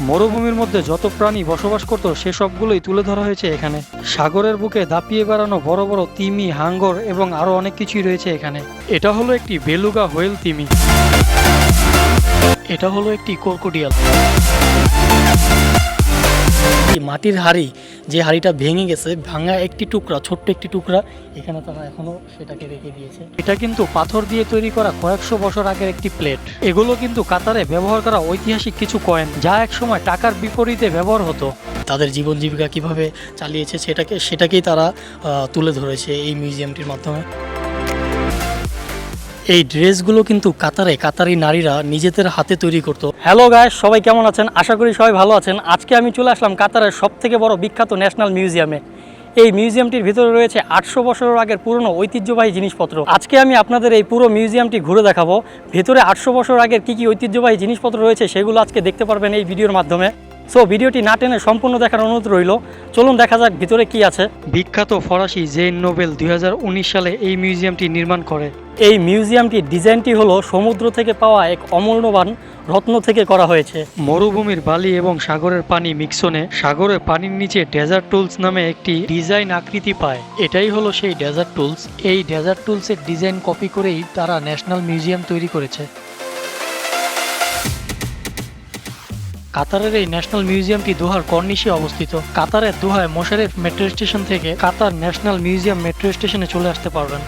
মরুভূমির মধ্যে যত প্রাণী বসবাস করত সেসবগুলোই তুলে ধরা হয়েছে এখানে। সাগরের বুকে দাপিয়ে বেড়ানো বড় বড় তিমি, হাঙ্গর এবং আরো অনেক কিছুই রয়েছে এখানে। এটা হলো একটি বেলুগা হোয়েল তিমি। এটা হলো একটি ক্রোকোডিয়াল। মাটির হাড়ি, যে হাড়িটা ভেঙে গেছে, ভাঙা একটি টুকরা, ছোট্ট একটি টুকরা এখানে তারা এখনো সেটাকে রেখে দিয়েছে। এটা কিন্তু পাথর দিয়ে তৈরি করা কয়েকশো বছর আগের একটি প্লেট। এগুলো কিন্তু কাতারে ব্যবহার করা ঐতিহাসিক কিছু কয়েন, যা একসময় টাকার বিপরীতে ব্যবহার হতো। তাদের জীবন জীবিকা কিভাবে চালিয়েছে সেটাকেই তারা তুলে ধরেছে এই মিউজিয়ামটির মাধ্যমে। এই ড্রেসগুলো কিন্তু কাতারি নারীরা নিজেদের হাতে তৈরি করতো। হ্যালো গাইস, সবাই কেমন আছেন? আশা করি সবাই ভালো আছেন। আজকে আমি চলে আসলাম কাতারের সবথেকে বড় বিখ্যাত ন্যাশনাল মিউজিয়ামে। এই মিউজিয়ামটির ভিতরে রয়েছে 800 বছরের আগের পুরনো ঐতিহ্যবাহী জিনিসপত্র। আজকে আমি আপনাদের এই পুরো মিউজিয়ামটি ঘুরে দেখাবো। ভেতরে 800 বছর আগের কী ঐতিহ্যবাহী জিনিসপত্র রয়েছে সেগুলো আজকে দেখতে পারবেন এই ভিডিওর মাধ্যমে। সো ভিডিওটি না টেনে সম্পূর্ণ দেখার অনুরোধ রইল। চলুন দেখা যাক ভিতরে কি আছে। বিখ্যাত ফরাসি জেন নোবেল 2019 সালে এই মিউজিয়ামটি নির্মাণ করে। এই মিউজিয়ামটির ডিজাইনটি হলো সমুদ্র থেকে পাওয়া এক অমূল্যবান রত্ন থেকে করা হয়েছে। মরুভূমির বালি এবং সাগরের পানি মিক্সনে সাগরের পানির নিচে ডেজার্ট টুলস নামে একটি ডিজাইন আকৃতি পায়। এটাই হলো সেই ডেজার্ট টুলস। এই ডেজার্ট টুলসের ডিজাইন কপি করেই তারা ন্যাশনাল মিউজিয়াম তৈরি করেছে। কাতারের এই ন্যাশনাল মিউজিয়ামটি দোহার কর্নিশে অবস্থিত। কাতারের দোহায় মোশারেফ মেট্রো স্টেশন থেকে কাতার ন্যাশনাল মিউজিয়াম মেট্রো স্টেশনে চলে আসতে পারবেন।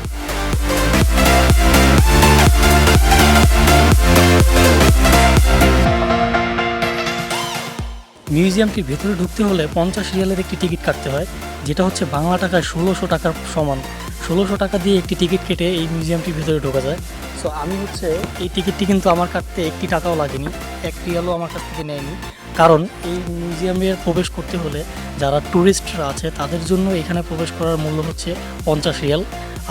মিউজিয়ামটির ভেতরে ঢুকতে হলে 50 রিয়ালের একটি টিকিট কাটতে হয়, যেটা হচ্ছে বাংলা টাকায় 1600 টাকার সমান। 1600 টাকা দিয়ে একটি টিকিট কেটে এই মিউজিয়ামটির ভেতরে ঢোকা যায়। সো আমি এই টিকিটটি কিন্তু আমার কাটতে একটি টাকাও লাগেনি, 1 রিয়ালও আমার কাছ থেকে নেয়নি। কারণ এই মিউজিয়ামে প্রবেশ করতে হলে যারা ট্যুরিস্টরা আছে তাদের জন্য এখানে প্রবেশ করার মূল্য হচ্ছে 50 রিয়াল।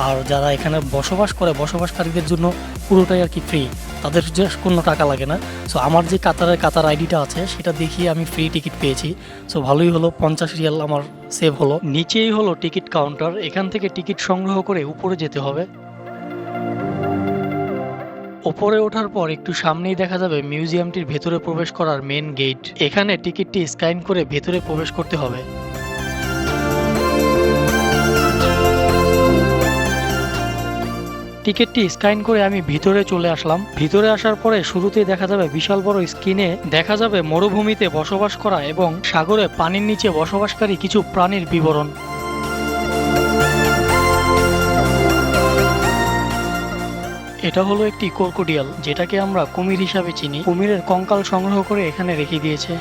আর যারা এখানে বসবাস করে বসবাসকারীদের জন্য পুরোটাই আর কি ফ্রি, তাদের কোনো টাকা লাগে না। সো আমার যে কাতার আইডিটা আছে সেটা দেখিয়ে আমি ফ্রি টিকিট পেয়েছি। সো ভালোই হলো, 50 রিয়াল আমার সেভ হলো। নিচেই হলো টিকিট কাউন্টার। এখান থেকে টিকিট সংগ্রহ করে উপরে যেতে হবে। ওপরে ওঠার পর একটু সামনেই দেখা যাবে মিউজিয়ামটির ভেতরে প্রবেশ করার মেন গেট। এখানে টিকিটটি স্ক্যান করে ভেতরে প্রবেশ করতে হবে। টিকিটটি স্ক্যান করে আমি ভিতরে চলে আসলাম। ভিতরে আসার পরে শুরুতেই দেখা যাবে বিশাল বড় স্ক্রিনে দেখা যাবে মরুভূমিতে বসবাস করা এবং সাগরে পানির নিচে বসবাসকারী কিছু প্রাণীর বিবরণ। এটা হলো একটি ক্রোকোডিয়াল, যেটাকে আমরা কুমির হিসাবে চিনি। কুমিরের কঙ্কাল সংগ্রহ করে এখানে রেখে দিয়েছে।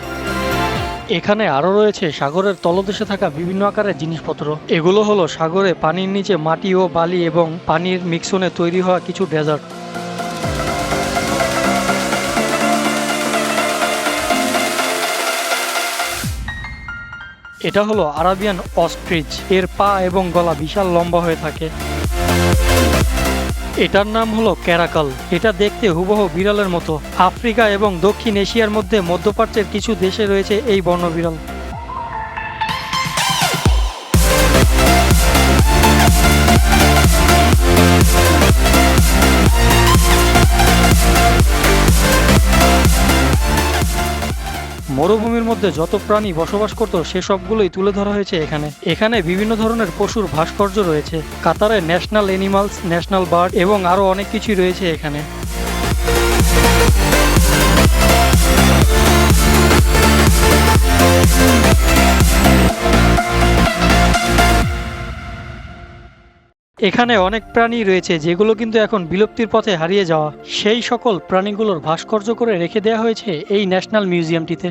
এখানে আরো রয়েছে সাগরের তলদেশে থাকা বিভিন্ন আকারের জিনিসপত্র। এগুলো হলো সাগরে পানির নিচে মাটি ও বালি এবং পানির মিক্সনে তৈরি হওয়া কিছু ডেজার্ট। এটা হলো আরাবিয়ান অস্ট্রিচ। এর পা এবং গলা বিশাল লম্বা হয়ে থাকে। এটার নাম হলো ক্যারাকাল। এটা দেখতে হুবহু বিড়ালের মতো। আফ্রিকা এবং দক্ষিণ এশিয়ার মধ্যে মধ্যপ্রাচ্যের কিছু দেশে রয়েছে এই বর্ণবিড়াল। মরুভূমির মধ্যে যত প্রাণী বসবাস করত সেসবগুলোই তুলে ধরা হয়েছে এখানে। এখানে বিভিন্ন ধরনের পশুর ভাস্কর্য রয়েছে। কাতারের ন্যাশনাল অ্যানিমালস, ন্যাশনাল বার্ড এবং আরো অনেক কিছুই রয়েছে এখানে। এখানে অনেক প্রাণী রয়েছে যেগুলো কিন্তু এখন বিলুপ্তির পথে হারিয়ে যাওয়া। সেই সকল প্রাণীগুলোর ভাস্কর্য করে রেখে দেওয়া হয়েছে এই ন্যাশনাল মিউজিয়ামটিতে।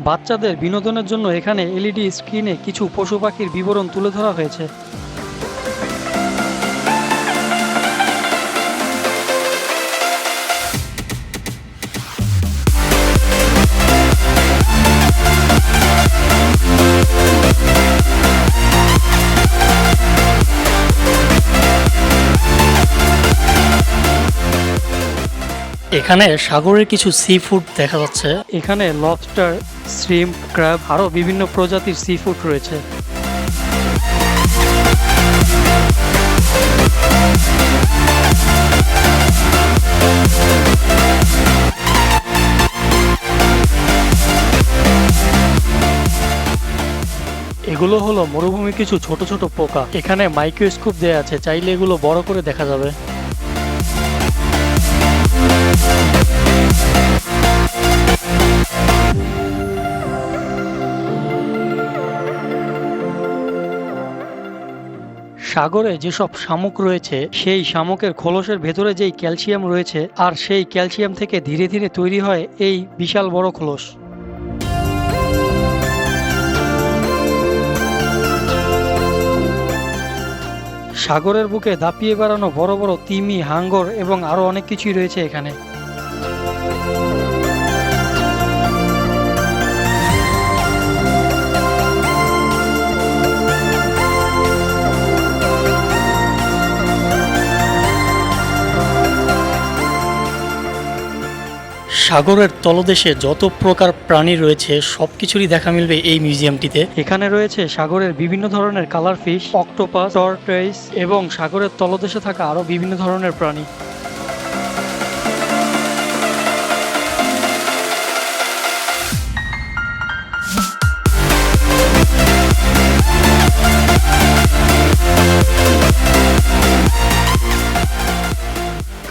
বাচ্চাদের বিনোদনের জন্য এখানে এলইডি স্ক্রিনে কিছু পশু পাখির বিবরণ তুলে ধরা হয়েছে। এখানে সাগরের কিছু সি ফুড দেখা যাচ্ছে। এখানে লবস্টার, শ্রিম্প, ক্র্যাব আরও বিভিন্ন প্রজাতির সি ফুড রয়েছে। এগুলো হলো মরুভূমির কিছু ছোট ছোট পোকা। এখানে মাইক্রোস্কোপ দেয়া আছে, চাইলে এগুলো বড় করে দেখা যাবে। সাগরে যেসব শামুক রয়েছে সেই শামুকের খোলসের ভেতরে যেই ক্যালসিয়াম রয়েছে, আর সেই ক্যালসিয়াম থেকে ধীরে ধীরে তৈরি হয় এই বিশাল বড় খোলস। সাগরের বুকে দাপিয়ে বেড়ানো বড় বড় তিমি, হাঙ্গর এবং আরো অনেক কিছুই রয়েছে এখানে। সাগরের তলদেশে যত প্রকার প্রাণী রয়েছে সবকিছুরই দেখা মিলবে এই মিউজিয়ামটিতে। এখানে রয়েছে সাগরের বিভিন্ন ধরনের কালার ফিশ, অক্টোপাস, টর্টয়েস এবং সাগরের তলদেশে থাকা আরো বিভিন্ন ধরনের প্রাণী।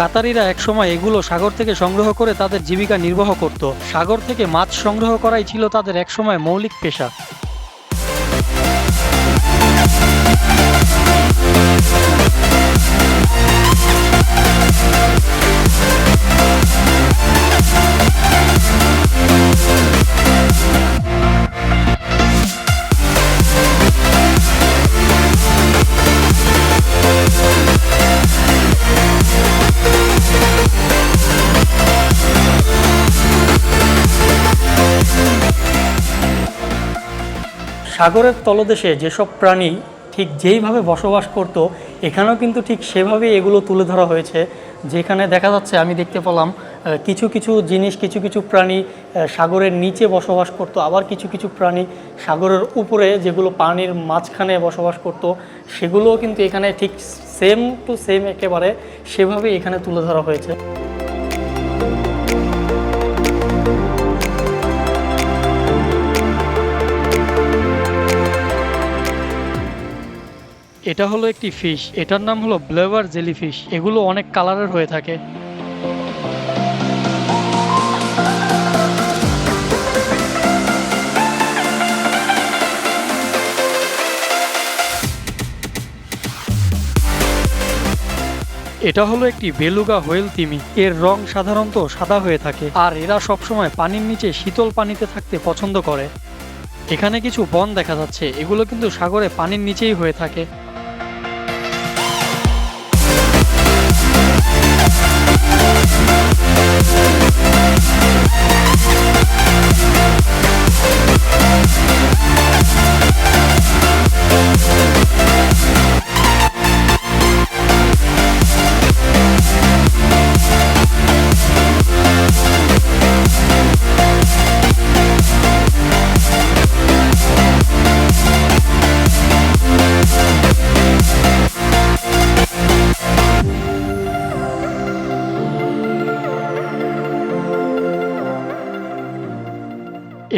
কাতারিরা একসময় এগুলো সাগর থেকে সংগ্রহ করে তাদের জীবিকা নির্বাহ করত। সাগর থেকে মাছ সংগ্রহ করাই ছিল তাদের একসময় মৌলিক পেশা। সাগরের তলদেশে যেসব প্রাণী ঠিক যেইভাবে বসবাস করত, এখানেও কিন্তু ঠিক সেভাবেই এগুলো তুলে ধরা হয়েছে। যেখানে দেখা যাচ্ছে, আমি দেখতে পেলাম কিছু কিছু জিনিস, কিছু কিছু প্রাণী সাগরের নিচে বসবাস করত, আবার কিছু কিছু প্রাণী সাগরের উপরে, যেগুলো পানির মাঝখানে বসবাস করত, সেগুলোও কিন্তু এখানে ঠিক সেম টু সেম একেবারে সেভাবেই এখানে তুলে ধরা হয়েছে। এটা হলো একটি ফিশ, এটার নাম হলো ব্লেভার জেলিফিশ। এগুলো অনেক কালারের হয়ে থাকে। এটা হলো একটি বেলুগা হোয়েল তিমি। এর রং সাধারণত সাদা হয়ে থাকে, আর এরা সবসময় পানির নিচে শীতল পানিতে থাকতে পছন্দ করে। এখানে কিছু বন দেখা যাচ্ছে, এগুলো কিন্তু সাগরে পানির নিচেই হয়ে থাকে।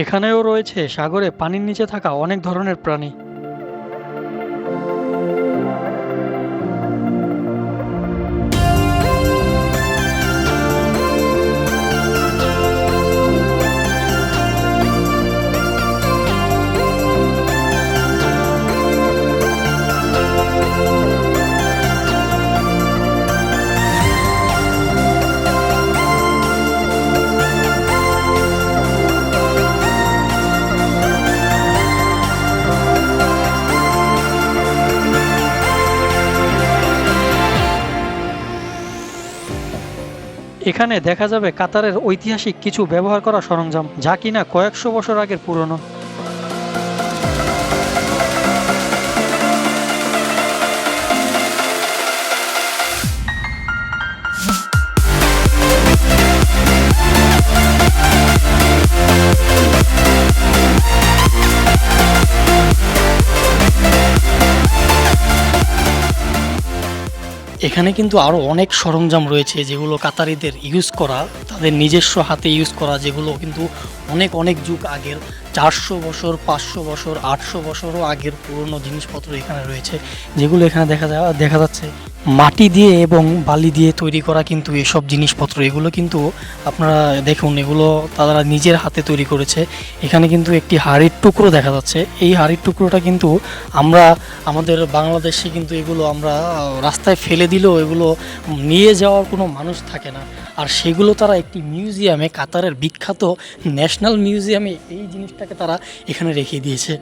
এখানেও রয়েছে সাগরে পানির নিচে থাকা অনেক ধরনের প্রাণী। এখানে দেখা যাবে কাতারের ঐতিহাসিক কিছু ব্যবহার করা সরঞ্জাম, যা কিনা কয়েকশো বছর আগের পুরনো। এখানে কিন্তু আরও অনেক সরঞ্জাম রয়েছে যেগুলো কাতারিদের ইউজ করা, তাদের নিজস্ব হাতে ইউজ করা, যেগুলো কিন্তু অনেক অনেক যুগ আগের, 400 বছর, 500 বছর, 800 বছরও আগের পুরনো জিনিসপত্র এখানে রয়েছে, যেগুলো এখানে দেখা যাচ্ছে মাটি দিয়ে এবং বালি দিয়ে তৈরি করা কিন্তু এসব জিনিসপত্র। এগুলো কিন্তু আপনারা দেখুন, এগুলো তারা নিজের হাতে তৈরি করেছে। এখানে কিন্তু একটি হাড়ির টুকরো দেখা যাচ্ছে। এই হাড়ির টুকরোটা কিন্তু আমরা আমাদের বাংলাদেশে কিন্তু এগুলো আমরা রাস্তায় ফেলে দিলেও এগুলো নিয়ে যাওয়ার কোনো মানুষ থাকে না, আর সেগুলো তারা একটি মিউজিয়ামে, কাতারের বিখ্যাত ন্যাশনাল মিউজিয়ামে এই জিনিসটাকে তারা এখানে রেখে দিয়েছে,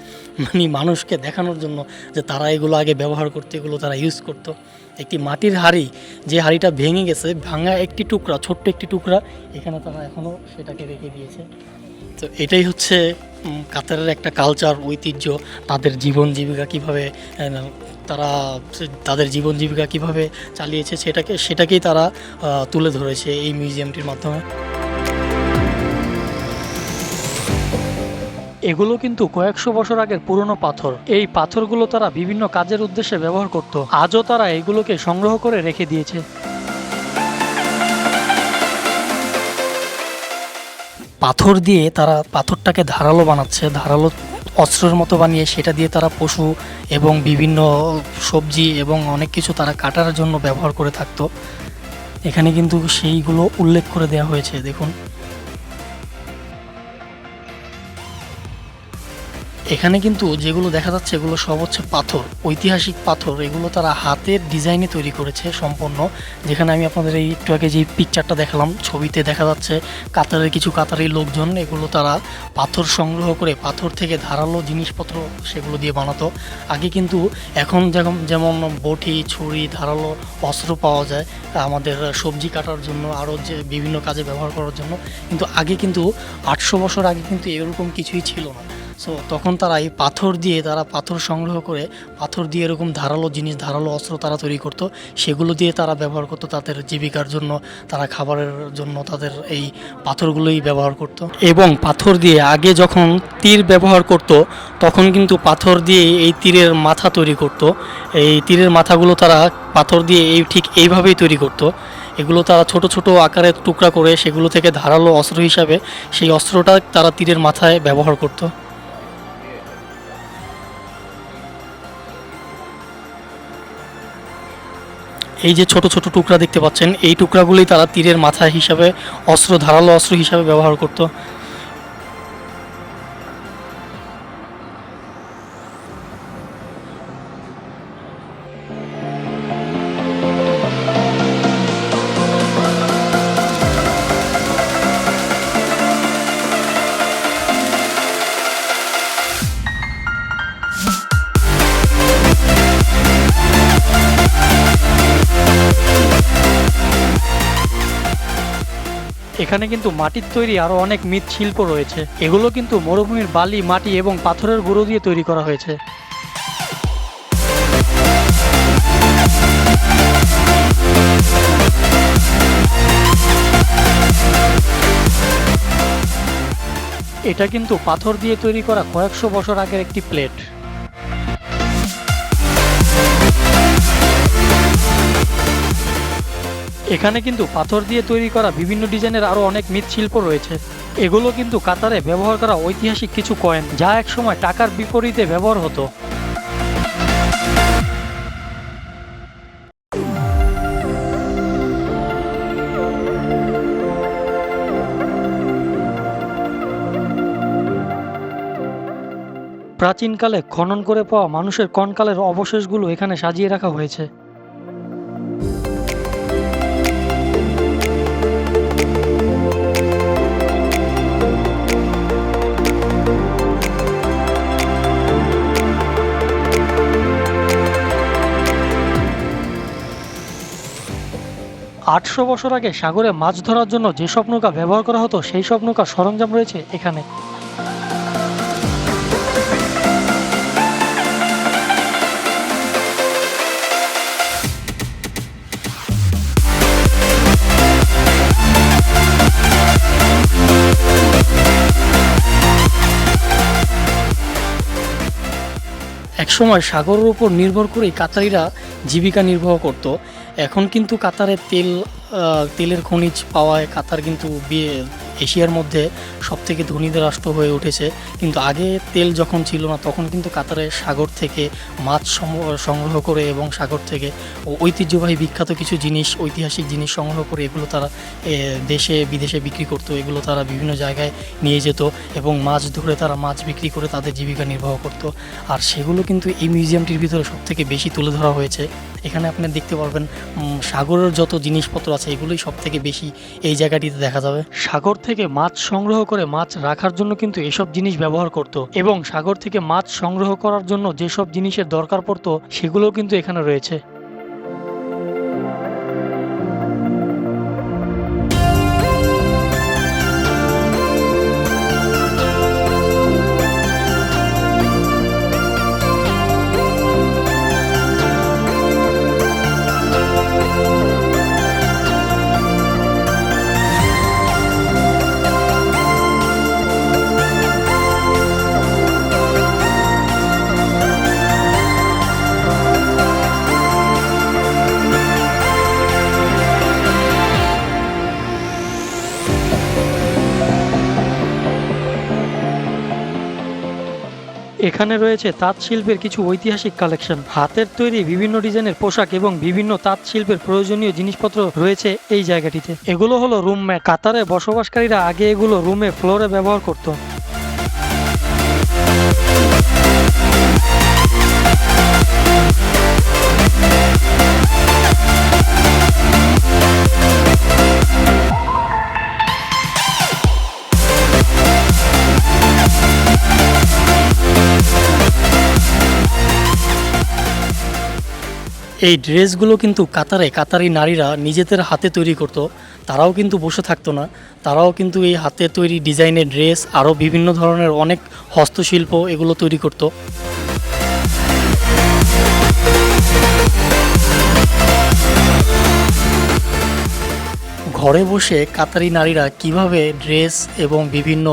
মানে মানুষকে দেখানোর জন্য যে তারা এগুলো আগে ব্যবহার করতো, এগুলো তারা ইউজ করতো। একটি মাটির হাঁড়ি, যে হাঁড়িটা ভেঙে গেছে, ভাঙা একটি টুকরা, ছোট্ট একটি টুকরা, এখানে তারা এখনও সেটাকে রেখে দিয়েছে। তো এটাই হচ্ছে কাতারের একটা কালচার, ঐতিহ্য, তাদের জীবন জীবিকা কীভাবে তারা তাদের জীবন জীবিকা কীভাবে চালিয়েছে সেটাকেই তারা তুলে ধরেছে এই মিউজিয়ামটির মাধ্যমে। এগুলো কিন্তু কয়েকশো বছর আগের পুরনো পাথর। এই পাথরগুলো তারা বিভিন্ন কাজের উদ্দেশ্যে ব্যবহার করত। আজও তারা এগুলোকে সংগ্রহ করে রেখে দিয়েছে। পাথর দিয়ে তারা পাথরটাকে ধারালো বানাচ্ছে, ধারালো অস্ত্রের মতো বানিয়ে সেটা দিয়ে তারা পশু এবং বিভিন্ন সবজি এবং অনেক কিছু তারা কাটার জন্য ব্যবহার করে থাকতো। এখানে কিন্তু সেইগুলো উল্লেখ করে দেওয়া হয়েছে, দেখুন। এখানে কিন্তু যেগুলো দেখা যাচ্ছে এগুলো সব হচ্ছে পাথর, ঐতিহাসিক পাথর। এগুলো তারা হাতের ডিজাইনে তৈরি করেছে সম্পূর্ণ। যেখানে আমি আপনাদের এই একটু আগে যে পিকচারটা দেখালাম, ছবিতে দেখা যাচ্ছে কাতারের কিছু কাতারি লোকজন এগুলো তারা পাথর সংগ্রহ করে পাথর থেকে ধারালো জিনিসপত্র সেগুলো দিয়ে বানাতো। আগে কিন্তু এখন যেমন বটি, ছুরি, ধারালো অস্ত্র পাওয়া যায় আমাদের সবজি কাটার জন্য, আরও যে বিভিন্ন কাজে ব্যবহার করার জন্য, কিন্তু আগে কিন্তু 800 বছর আগে কিন্তু এরকম কিছুই ছিল না। সো তখন তারা এই পাথর দিয়ে তারা পাথর সংগ্রহ করে পাথর দিয়ে এরকম ধারালো জিনিস, ধারালো অস্ত্র তারা তৈরি করতো। সেগুলো দিয়ে তারা ব্যবহার করতো তাদের জীবিকার জন্য, তারা খাবারের জন্য তাদের এই পাথরগুলোই ব্যবহার করতো। এবং পাথর দিয়ে আগে যখন তীর ব্যবহার করতো তখন কিন্তু পাথর দিয়ে এই তীরের মাথা তৈরি করতো। এই তীরের মাথাগুলো তারা পাথর দিয়ে ঠিক এইভাবেই তৈরি করতো। এগুলো তারা ছোট ছোট আকারের টুকরা করে সেগুলো থেকে ধারালো অস্ত্র হিসাবে সেই অস্ত্রটা তারা তীরের মাথায় ব্যবহার করতো। এই যে ছোট ছোট টুকরা দেখতে পাচ্ছেন, এই টুকরাগুলি তারা তীরের মাথা হিসাবে, ধারালো অস্ত্র হিসাবে ব্যবহার করত। এখানে কিন্তু মাটির তৈরি আরও অনেক মৃৎশিল্প রয়েছে। এগুলো কিন্তু মরুভূমির বালি, মাটি এবং পাথরের গুঁড়ো দিয়ে তৈরি করা হয়েছে। এটা কিন্তু পাথর দিয়ে তৈরি করা কয়েকশো বছর আগের একটি প্লেট। এখানে কিন্তু পাথর দিয়ে তৈরি করা বিভিন্ন ডিজাইনের আরও অনেক মৃৎশিল্প রয়েছে। এগুলো কিন্তু কাতারে ব্যবহার করা ঐতিহাসিক কিছু কয়েন, যা একসময় টাকার বিপরীতে ব্যবহার হতো। প্রাচীনকালে খনন করে পাওয়া মানুষের কঙ্কালের অবশেষগুলো এখানে সাজিয়ে রাখা হয়েছে। আটশো বছর আগে সাগরে মাছ ধরার জন্য যেসব নৌকা ব্যবহার করা হতো সেই সব নৌকার সরঞ্জাম রয়েছে এখানে। একসময় সাগরের উপর নির্ভর করেই কাতারিরা জীবিকা নির্বাহ করত। এখন কিন্তু কাতারে তেলের খনিজ পাওয়ায় কাতার কিন্তু এশিয়ার মধ্যে সবথেকে ধনীদের রাষ্ট্র হয়ে উঠেছে। কিন্তু আগে তেল যখন ছিল না তখন কিন্তু কাতারে সাগর থেকে মাছ সংগ্রহ করে এবং সাগর থেকে ঐতিহ্যবাহী বিখ্যাত কিছু জিনিস, ঐতিহাসিক জিনিস সংগ্রহ করে এগুলো তারা দেশে বিদেশে বিক্রি করতো। এগুলো তারা বিভিন্ন জায়গায় নিয়ে যেত এবং মাছ ধরে তারা মাছ বিক্রি করে তাদের জীবিকা নির্বাহ করত। আর সেগুলো কিন্তু এই মিউজিয়ামটির ভিতরে সবথেকে বেশি তুলে ধরা হয়েছে। এখানে আপনি দেখতে পারবেন সাগরের যত জিনিসপত্র আছে এগুলোই সবথেকে বেশি এই জায়গাটিতে দেখা যাবে। সাগর থেকে মাছ সংগ্রহ করে মাছ রাখার জন্য কিন্তু এসব জিনিস ব্যবহার করত এবং সাগর থেকে মাছ সংগ্রহ করার জন্য যেসব জিনিসের দরকার পড়তো সেগুলোও কিন্তু এখানে রয়েছে। এখানে রয়েছে তাঁত শিল্পের কিছু ঐতিহাসিক কালেকশন, হাতের তৈরি বিভিন্ন ডিজাইনের পোশাক এবং বিভিন্ন তাঁত শিল্পের প্রয়োজনীয় জিনিসপত্র রয়েছে এই জায়গাটিতে। এগুলো হলো রুম ম্যাট। কাতারে বসবাসকারীরা আগে এগুলো রুমে ফ্লোরে ব্যবহার করত। এই ড্রেসগুলো কিন্তু কাতারি নারীরা নিজেদের হাতে তৈরি করতো। তারাও কিন্তু বসে থাকতো না, তারাও কিন্তু এই হাতে তৈরি ডিজাইনের ড্রেস আরও বিভিন্ন ধরনের অনেক হস্তশিল্প এগুলো তৈরি করতো। ঘরে বসে কাতারি নারীরা কিভাবে ড্রেস এবং বিভিন্ন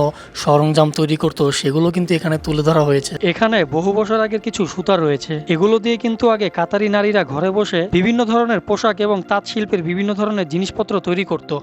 সরঞ্জাম তৈরি করতো সেগুলো কিন্তু এখানে তুলে ধরা হয়েছে। এখানে বহু বছর আগের কিছু সুতা রয়েছে, এগুলো দিয়ে কিন্তু আগে কাতারি নারীরা ঘরে বসে বিভিন্ন ধরনের পোশাক এবং তাঁত শিল্পের বিভিন্ন ধরনের জিনিসপত্র তৈরি করতো।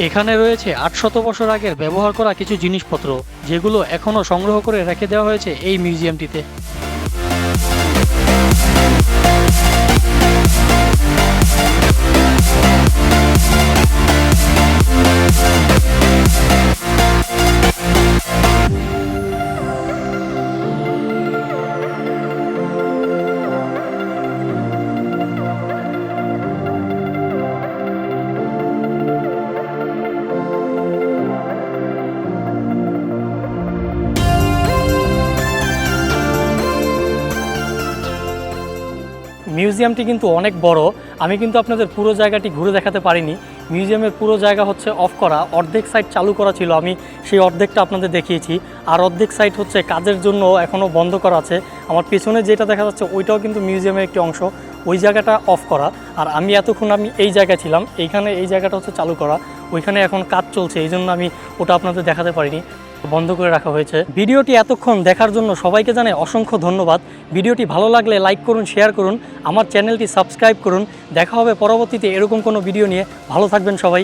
এখানে রয়েছে ৮০০ বছর আগের ব্যবহার করা কিছু জিনিসপত্র, যেগুলো এখনও সংগ্রহ করে রেখে দেওয়া হয়েছে এই মিউজিয়ামটিতে। মিউজিয়ামটি কিন্তু অনেক বড়, আমি কিন্তু আপনাদের পুরো জায়গাটি ঘুরে দেখাতে পারিনি। মিউজিয়ামের পুরো জায়গা হচ্ছে অফ করা, অর্ধেক সাইড চালু করা ছিল, আমি সেই অর্ধেকটা আপনাদের দেখিয়েছি। আর অর্ধেক সাইড হচ্ছে কাজের জন্য এখনও বন্ধ করা আছে। আমার পেছনে যেটা দেখা যাচ্ছে ওইটাও কিন্তু মিউজিয়ামের একটি অংশ, ওই জায়গাটা অফ করা। আর আমি এতক্ষণ এই জায়গায় ছিলাম, এইখানে এই জায়গাটা হচ্ছে চালু করা, ওইখানে এখন কাজ চলছে, এই জন্য আমি ওটা আপনাদের দেখাতে পারিনি, বন্ধ করে রাখা হয়েছে। ভিডিওটি এতক্ষণ দেখার জন্য সবাইকে জানাই অসংখ্য ধন্যবাদ। ভিডিওটি ভালো লাগলে লাইক করুন, শেয়ার করুন, আমার চ্যানেলটি সাবস্ক্রাইব করুন। দেখা হবে পরবর্তীতে এরকম কোনো ভিডিও নিয়ে। ভালো থাকবেন সবাই।